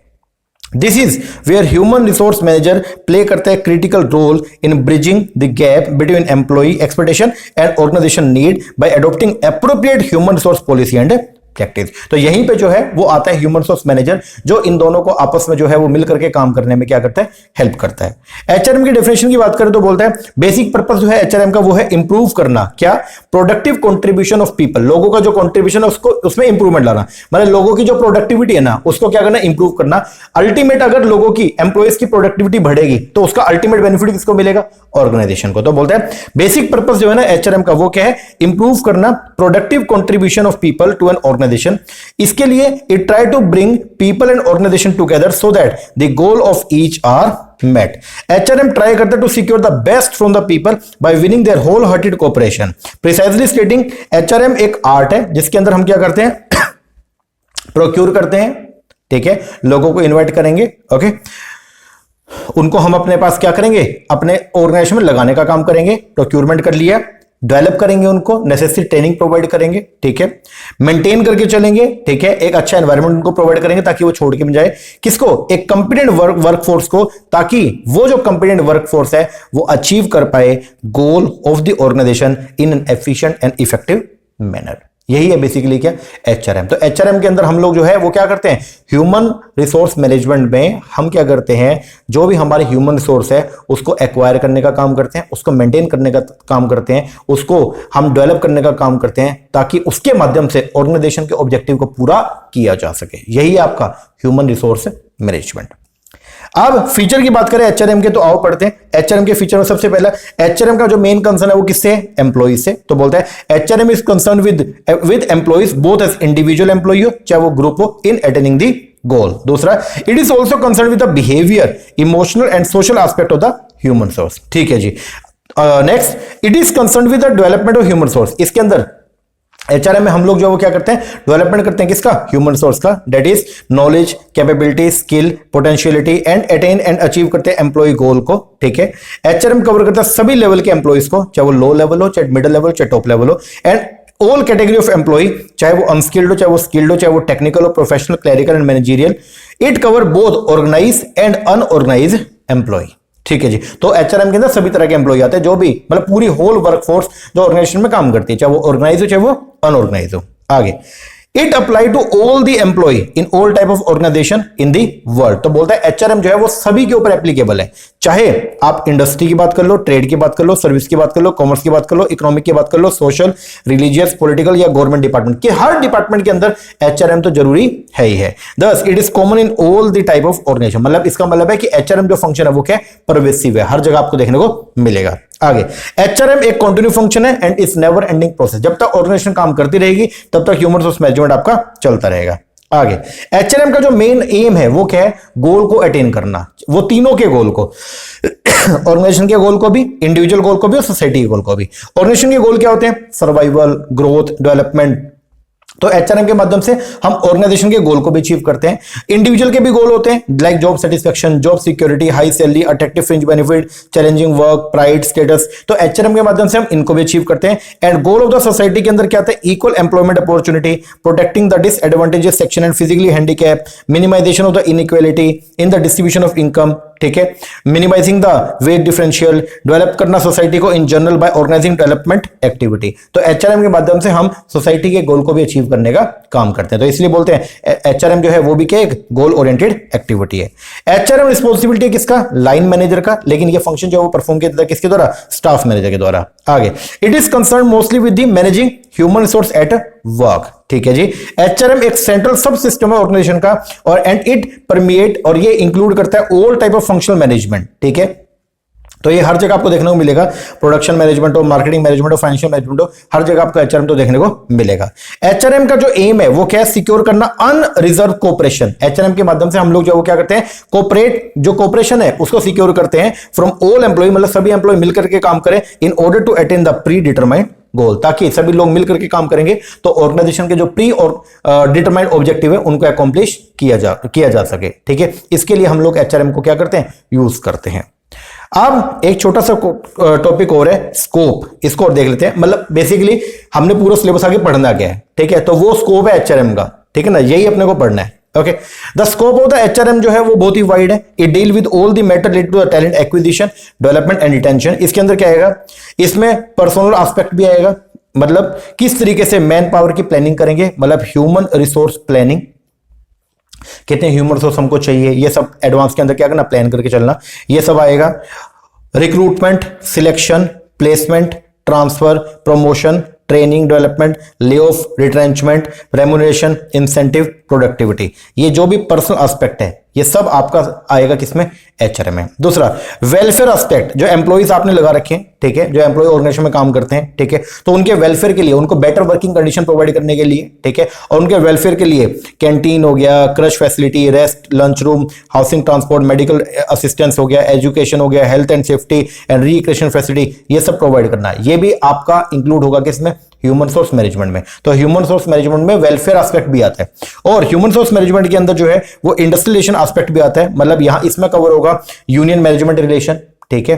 This is where human resource manager play करता है critical role in bridging the gap between employee expectation and organization need by adopting appropriate human resource policy and practice. तो यहीं पे जो है वो आता है ह्यूमन रिसोर्स मैनेजर, जो इन दोनों को आपस में जो है वो मिलकर के काम करने में क्या करता है, हेल्प करता है। एचआरएम की डेफिनेशन की बात करें तो बोलता है बेसिक पर्पस जो है एचआरएम का वो है इंप्रूव करना, क्या, प्रोडक्टिव कंट्रीब्यूशन ऑफ पीपल, लोगों का जो कंट्रीब्यूशन है उसको उसमें इंप्रूवमेंट लाना, मतलब लोगों की जो प्रोडक्टिविटी है ना उसको क्या करना, इंप्रूव करना। अल्टीमेट अगर लोगों की एम्प्लॉइज की प्रोडक्टिविटी बढ़ेगी तो उसका अल्टीमेट बेनिफिट किसको मिलेगा, ऑर्गेनाइजेशन को। तो बोलते हैं बेसिक पर्पस जो है ना एचआरएम का वो क्या है, इंप्रूव करना productive contribution of people to an organisation. इसके लिए it try to bring people and organisation together so that the goal of each are met. HRM try करता है to secure the best from the people by winning their whole hearted cooperation. Precisely stating HRM एक आर्ट है जिसके अंदर हम क्या करते हैं, प्रोक्योर करते हैं, ठीक है, लोगों को इन्वाइट करेंगे, ओके, उनको हम अपने पास क्या करेंगे, अपने ऑर्गेनाइजेशन में लगाने का काम करेंगे, प्रोक्योरमेंट कर लिया, डेवलप करेंगे, उनको नेसेसरी ट्रेनिंग प्रोवाइड करेंगे, ठीक है, मेंटेन करके चलेंगे, ठीक है, एक अच्छा एनवायरनमेंट उनको प्रोवाइड करेंगे ताकि वो छोड़ के मिल जाए किसको, एक कंपिटेंट वर्कफोर्स को, ताकि वो जो कंपिटेंट वर्कफोर्स है वो अचीव कर पाए goal of the organisation in an efficient and effective manner. यही है बेसिकली क्या, एचआरएम। तो एचआरएम के अंदर हम लोग जो है वो क्या करते हैं, ह्यूमन रिसोर्स मैनेजमेंट में हम क्या करते हैं, जो भी हमारे ह्यूमन रिसोर्स है उसको एक्वायर करने का काम करते हैं, उसको मेंटेन करने का काम करते हैं, उसको हम डेवलप करने का काम करते हैं, ताकि उसके माध्यम से ऑर्गेनाइजेशन के ऑब्जेक्टिव को पूरा किया जा सके। यही है आपका ह्यूमन रिसोर्स मैनेजमेंट। अब फीचर की बात करें एचआरएम के, तो आओ पढ़ते हैं एचआरएम के फीचर में। सबसे पहला एचआरएम का जो मेन कंसर्न है वो किससे है, एम्प्लॉइज से। तो बोलता है HRM is concern with employees both as individual employee हो चाहे वो ग्रुप हो इन अटेनिंग द गोल। दूसरा, it is also concern with the behaviour, emotional and social aspect of the human source. ठीक है जी। Next, it is concern with the development of human source. इसके अंदर एचआरएम में हम लोग जो वो क्या करते हैं, डेवलपमेंट करते हैं किसका, ह्यूमन रिसोर्स का, that is knowledge, capability, skill, potentiality and attain and achieve करते हैं एम्प्लॉय गोल को। ठीक है, एचआरएम कवर करता है सभी लेवल के एम्प्लॉइज को, चाहे वो लो लेवल हो, चाहे मिडिल लेवल, चाहे टॉप लेवल हो, and all category of employ, चाहे वो अनस्किल्ड हो, चाहे वो स्किल्ड हो, चाहे वो टेक्निकल हो, professional, clerical and managerial. It cover both organise and unorganise employ. ठीक है जी। तो एचआरएम के अंदर सभी तरह के एम्प्लॉय आते हैं, जो भी मतलब पूरी होल वर्कफोर्स जो ऑर्गेनाइजेशन में काम करती है, चाहे वो ऑर्गेनाइज हो चाहे वो अनऑर्गेनाइज हो। आगे, it apply to all the employ in all type of organisation in the world. तो बोलता है एचआरएम जो है वो सभी के ऊपर एप्लीकेबल है, चाहे आप इंडस्ट्री की बात कर लो, ट्रेड की बात कर लो, सर्विस की बात कर लो, कॉमर्स की बात कर लो, इकोनॉमिक की बात कर लो, सोशल, रिलीजियस, पॉलिटिकल या गवर्नमेंट डिपार्टमेंट के हर डिपार्टमेंट के अंदर एचआरएम तो जरूरी है ही है। Thus, it is common in all the type of organisation. मतलब इसका मतलब है कि एचआरएम जो फंक्शन है वो क्या है, परवेसिव है, हर जगह आपको देखने को मिलेगा। आगे, एचआरएम एक कंटिन्यू फंक्शन है and is never ending process. जब तक ऑर्गेनाइजेशन काम करती रहेगी तब तक ह्यूमन रिसोर्स मैनेजमेंट आपका चलता रहेगा। आगे, एचआरएम का जो मेन एम है वो क्या है, गोल को अटेन करना, वो तीनों के गोल को, ऑर्गेनाइजेशन के गोल को भी, इंडिविजुअल गोल को भी और सोसाइटी के गोल को भी। ऑर्गेनाइजेशन के गोल क्या होते हैं, सर्वाइवल, ग्रोथ, डेवलपमेंट। तो एचआरएम के माध्यम से हम ऑर्गेनाइजेशन के गोल को भी अचीव करते हैं। इंडिविजुअल के भी गोल होते हैं, like job satisfaction, job security, high salary, attractive fringe benefit, challenging work, pride, status. तो एचआरएम के माध्यम से हम इनको भी अचीव करते हैं। And goal of the society के अंदर क्या आता है, equal employment opportunity, protecting the disadvantages section and physically handicap, minimisation of the inequality in the distribution of income. ठीक है, minimising the wage differential, develop करना सोसाइटी को in general bye organising development activity. तो एचआरएम के माध्यम से हम सोसाइटी के गोल को भी अचीव करने का काम करते हैं। तो इसलिए बोलते हैं एचआरएम जो है वो भी क्या, एक गोल ओरिएंटेड एक्टिविटी है। एचआरएम रिस्पॉन्सिबिलिटी है किसका, लाइन मैनेजर का, लेकिन ये फंक्शन जो है वो परफॉर्म किया जाता है किसके द्वारा, स्टाफ मैनेजर के द्वारा। आगे, it is concern mostly with the managing human resource at work. ठीक है जी। एचआरएम एक सेंट्रल सब सिस्टम है ऑर्गेनाइजेशन का, और एंड इट परमिएट, और ये इंक्लूड करता है all type of functional management. ठीक है, तो ये हर जगह आपको देखने को मिलेगा, प्रोडक्शन मैनेजमेंट हो, मार्केटिंग मैनेजमेंट हो, फाइनेंशियल मैनेजमेंट हो, हर जगह आपको एचआरएम तो देखने को मिलेगा। एचआरएम का जो एम है वो क्या है, सिक्योर करना अनरिजर्व कोऑपरेशन। एचआरएम के माध्यम से हम लोग जो वो क्या करते हैं, कोऑपरेट, जो कोऑपरेशन है उसको सिक्योर करते हैं फ्रॉम ऑल एम्प्लॉय, मतलब सभी एम्प्लॉय मिलकर के काम करें in order to attain the predetermined goal, ताकि सभी लोग मिलकर के काम करेंगे तो ऑर्गेनाइजेशन के जो प्री और डिटरमाइंड ऑब्जेक्टिव है उनको अकॉम्प्लिश किया जा सके। ठीक है, इसके लिए हम लोग एचआरएम को क्या करते हैं, यूज करते हैं। अब एक छोटा सा टॉपिक और है, स्कोप, इसको और देख लेते हैं। मतलब बेसिकली हमने पूरा सिलेबस आगे पढ़ना क्या है, ठीक है, तो वो स्कोप है एचआरएम का, ठीक है ना, यही अपने को पढ़ना है। Okay, the scope of the HRM जो है वो बहुत ही वाइड है। It deal with all the matter related to the talent acquisition, development and retention. इसके अंदर क्या आएगा, इसमें पर्सनल एस्पेक्ट भी आएगा, मतलब किस तरीके से मैन पावर की प्लानिंग करेंगे, मतलब ह्यूमन रिसोर्स प्लानिंग, कितने ह्यूमन रिसोर्स हमको चाहिए, ये सब एडवांस के अंदर क्या करना, प्लान करके चलना, ये सब आएगा। Recruitment, selection, placement, transfer, promotion, training, development, lay off, retrenchment, remuneration, incentive, productivity, ये जो भी पर्सनल एस्पेक्ट है ये सब आपका आएगा किसमें, एचआरएम में। दूसरा, वेलफेयर एस्पेक्ट, जो एम्प्लॉइज आपने लगा रखे हैं, ठीक है, जो एम्प्लॉय ऑर्गेनाइजेशन में काम करते हैं, ठीक है, तो उनके वेलफेयर के लिए, उनको बेटर वर्किंग कंडीशन प्रोवाइड करने के लिए, ठीक है, और उनके वेलफेयर के लिए कैंटीन हो गया, crush facility, rest, lunch room, housing, transport, medical assistance हो गया, एजुकेशन हो गया, health and safety and recreation facility, ये सब प्रोवाइड करना है। ये भी आपका इंक्लूड होगा किसमें, ह्यूमन रिसोर्स मैनेजमेंट में। तो ह्यूमन रिसोर्स मैनेजमेंट में वेलफेयर एस्पेक्ट भी आता है, और ह्यूमन रिसोर्स मैनेजमेंट के अंदर जो है वो इंडस्ट्रियलाइजेशन एस्पेक्ट भी आता है, मतलब यहां इसमें कवर होगा यूनियन मैनेजमेंट रिलेशन, ठीक है,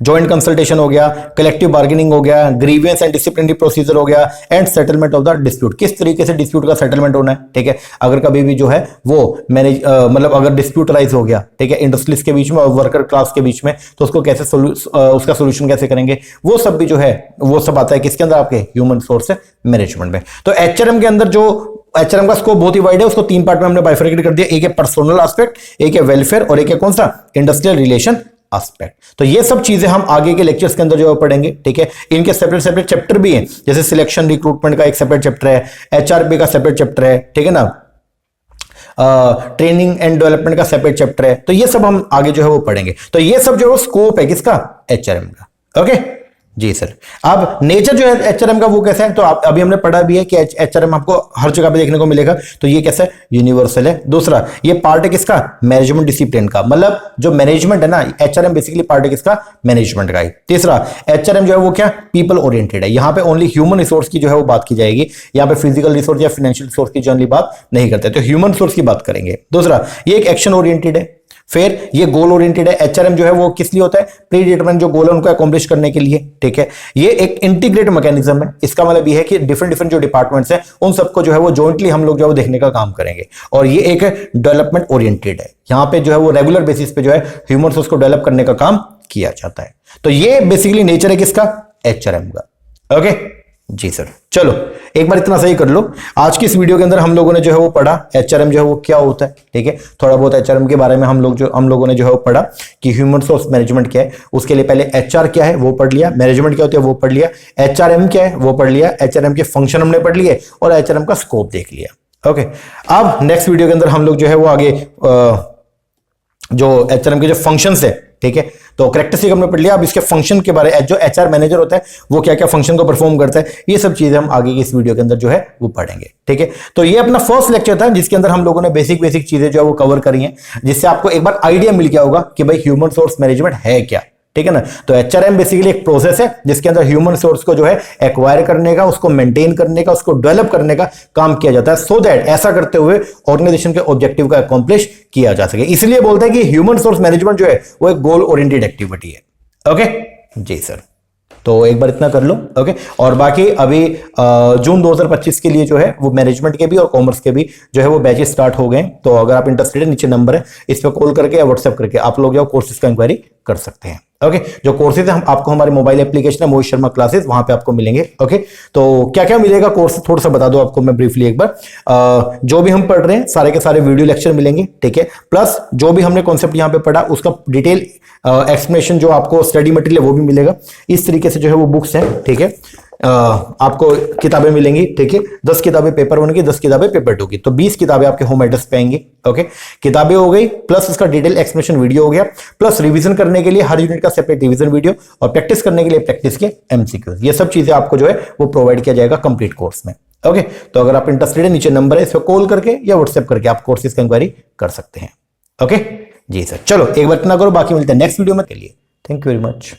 जॉइंट कंसल्टेशन हो गया, कलेक्टिव बार्गेनिंग हो गया, ग्रीवियंस एंड डिसिप्लिनरी प्रोसीजर हो गया, and settlement of the dispute. किस तरीके से डिस्प्यूट का सेटलमेंट होना है, ठीक है। अगर कभी भी जो है वो मैनेज मतलब अगर डिस्प्यूट राइज हो गया, ठीक है, इंडस्ट्रीज के बीच में और वर्कर क्लास के बीच में, तो उसको कैसे उसका सोल्यूशन कैसे करेंगे, वो सब भी जो है वो सब आता है किसके अंदर, आपके ह्यूमन रिसोर्स मैनेजमेंट में। तो एचआरएम के अंदर जो एचआरएम का स्कोप बहुत ही वाइड है, उसको 3 पार्ट में हमने बाइफरकेट कर दिया। एक है पर्सनल एस्पेक्ट, एक है वेलफेयर और एक है कौन सा, इंडस्ट्रियल रिलेशन एस्पेक्ट। तो ये सब चीजें हम आगे के लेक्चर्स के अंदर जो पढ़ेंगे, ठीक है। इनके सेपरेट सेपरेट चैप्टर भी हैं, जैसे सिलेक्शन रिक्रूटमेंट का एक सेपरेट चैप्टर है, एचआरबी का सेपरेट चैप्टर है, ठीक है ना, ट्रेनिंग एंड डेवलपमेंट का सेपरेट चैप्टर है। तो ये सब हम आगे जो है वो पढ़ेंगे। तो ये सब जो है स्कोप है किसका, एचआरएम का। ओके जी सर। अब नेचर जो है एचआरएम का वो कैसा है, तो अभी हमने पढ़ा भी है कि एचआरएम आपको हर जगह पे देखने को मिलेगा। तो ये कैसा है, यूनिवर्सल है। दूसरा, ये पार्ट है किसका, मैनेजमेंट डिसिप्लिन का, मतलब जो मैनेजमेंट है ना, एचआरएम बेसिकली पार्ट है किसका, मैनेजमेंट का ही। तीसरा, एचआरएम जो है वो क्या, पीपल ओरिएंटेड है। यहां पे ओनली ह्यूमन रिसोर्स की जो है वो बात की जाएगी, यहां पे फिजिकल रिसोर्स या फाइनेंशियल रिसोर्स की जनरली बात नहीं करते, तो ह्यूमन रिसोर्स की बात करेंगे। दूसरा, ये एक एक्शन ओरिएंटेड है। फिर ये गोल ओरिएंटेड है। एचआरएम जो है वो किस लिए होता है, प्री डिटरमाइन जो गोल है उनको अकॉम्प्लिश करने के लिए, ठीक है। ये एक इंटीग्रेट मैकेनिज्म है। इसका मतलब ये है कि डिफरेंट डिफरेंट जो डिपार्टमेंट्स हैं उन सबको जो है वो जॉइंटली हम लोग जो है वो देखने का काम करेंगे। और ये एक डेवलपमेंट ओरिएंटेड है। यहां पे जो है वो रेगुलर बेसिस पे जो है ह्यूमन रिसोर्स को डेवलप करने का काम किया जाता है। तो ये बेसिकली नेचर है किसका, एचआरएम का। ओके जी सर। चलो एक बार इतना सही कर लो। आज की इस वीडियो के अंदर हम लोगों ने जो है वो पढ़ा एचआरएम जो है वो क्या होता है, ठीक है। थोड़ा बहुत एचआरएम के बारे में हम लोगों ने जो है वो पढ़ा कि ह्यूमन रिसोर्स मैनेजमेंट क्या है। उसके लिए पहले एचआर क्या है वो पढ़ लिया, मैनेजमेंट क्या होता है वो पढ़ लिया, एचआरएम क्या है वो पढ़ लिया, एचआरएम के फंक्शन हमने पढ़ लिए और एचआरएम का स्कोप देख लिया। ओके, अब नेक्स्ट वीडियो के अंदर हम लोग जो है वो आगे जो एचआरएम के जो फंक्शंस है, ठीक है, तो कैरेक्टरिस्टिक हमने पढ़ लिया। अब इसके फंक्शन के बारे में, जो एचआर मैनेजर होता है वो क्या क्या फंक्शन को परफॉर्म करता है, ये सब चीजें हम आगे की इस वीडियो के अंदर जो है वो पढ़ेंगे, ठीक है। तो ये अपना फर्स्ट लेक्चर था जिसके अंदर हम लोगों ने बेसिक चीजें जो है वो कवर करी हैं, जिससे आपको एक बार आइडिया मिल गया होगा कि भाई ह्यूमन रिसोर्स मैनेजमेंट है क्या, ठीक है ना। तो एचआरएम बेसिकली एक प्रोसेस है जिसके अंदर ह्यूमन रिसोर्स को जो है एक्वायर करने का, उसको मेंटेन करने का, उसको डेवलप करने का काम किया जाता है, सो दैट ऐसा करते हुए ऑर्गेनाइजेशन के ऑब्जेक्टिव का अकॉम्प्लिश किया जा सके। इसलिए बोलते हैं कि ह्यूमन रिसोर्स मैनेजमेंट जो है वो एक गोल ओरिएंटेड एक्टिविटी है। ओके जी सर। तो एक बार इतना कर लो। ओके, और बाकी अभी जून 2025 के लिए जो है वो मैनेजमेंट के भी और कॉमर्स के भी जो है वो बैचेस स्टार्ट हो गए। तो अगर आप इंटरेस्टेड है, नीचे नंबर है, इस पर कॉल करके या व्हाट्सएप करके आप लोग जो कोर्सेज का इंक्वायरी कर सकते हैं। ओके, जो कोर्सेज है हम आपको हमारे मोबाइल एप्लीकेशन है मोहित शर्मा क्लासेस, वहां पे आपको मिलेंगे। ओके, तो क्या क्या मिलेगा कोर्स थोड़ा सा बता दो आपको मैं ब्रीफली एक बार। जो भी हम पढ़ रहे हैं सारे के सारे वीडियो लेक्चर मिलेंगे, ठीक है, प्लस जो भी हमने कॉन्सेप्ट यहाँ पे पढ़ा उसका डिटेल एक्सप्लेनेशन जो आपको स्टडी मटेरियल वो भी मिलेगा। इस तरीके से जो है वो बुक्स है, ठीक है, आपको किताबें मिलेंगी, ठीक है। 10 किताबें पेपर 1 की, 10 किताबें पेपर 2 की, तो 20 किताबें आपके होम एड्रेस पे आएंगी। ओके, किताबें हो गई, प्लस उसका डिटेल एक्सप्लेनेशन वीडियो हो गया, प्लस रिवीजन करने के लिए हर यूनिट का सेपरेट रिवीजन वीडियो और प्रैक्टिस करने के लिए प्रैक्टिस के एमसीक्यूज। ये सब चीजें आपको जो है वो प्रोवाइड किया जाएगा कंप्लीट कोर्स में। ओके, तो अगर आप इंटरेस्टेड है, नीचे नंबर है, इस पर कॉल करके या व्हाट्सएप करके आप कोर्सेज का इंक्वायरी कर सकते हैं। ओके जी सर। चलो एक बार इतना करो, बाकी मिलते हैं नेक्स्ट वीडियो में। के लिए थैंक यू वेरी मच।